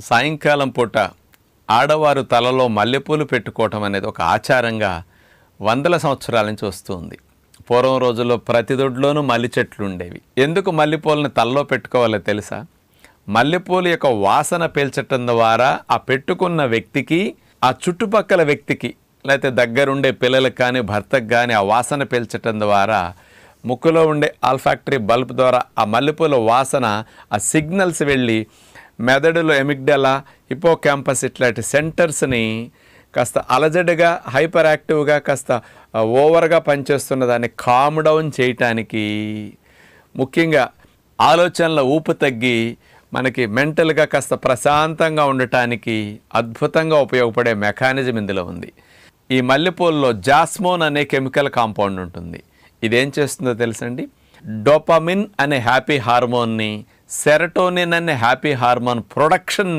సాయంకాలం పూట ఆడవారు తలలో మల్లెపూలు పెట్టుకోవటం అనేది ఒక ఆచారంగా వందల సంవత్సరాల నుంచి వస్తుంది. పూర్వం రోజుల్లో ప్రతి దొడ్లోనూ మల్లె చెట్లు ఉండేవి. ఎందుకు మల్లెపూలని తలలో పెట్టుకోవాలో తెలుసా? మల్లెపూలు యొక్క వాసన పీల్చటం ద్వారా ఆ పెట్టుకున్న వ్యక్తికి, ఆ చుట్టుపక్కల వ్యక్తికి, లేకపోతే దగ్గరుండే పిల్లలకు కానీ భర్తకు కానీ ఆ వాసన పీల్చటం ద్వారా ముక్కులో ఉండే ఆల్ఫాక్టరీ బల్బ్ ద్వారా ఆ మల్లెపూల వాసన, ఆ సిగ్నల్స్ వెళ్ళి మెదడులో ఎమిగ్డలా, హిపోకాంపస్ ఇట్లాంటి సెంటర్స్ని కాస్త అలజడిగా, హైపర్ యాక్టివ్గా, కాస్త ఓవర్గా పనిచేస్తున్న దాన్ని కామ్ డౌన్ చేయటానికి, ముఖ్యంగా ఆలోచనల ఊపు తగ్గి మనకి మెంటల్గా కాస్త ప్రశాంతంగా ఉండటానికి అద్భుతంగా ఉపయోగపడే మెకానిజం ఇందులో ఉంది. ఈ మల్లెపూలలో జాస్మోన్ అనే కెమికల్ కాంపౌండ్ ఉంటుంది. ఇదేం చేస్తుందో తెలుసండి? డోపమిన్ అనే హ్యాపీ హార్మోన్ని, సెరటోనిన్ అనే హ్యాపీ హార్మోన్ ప్రొడక్షన్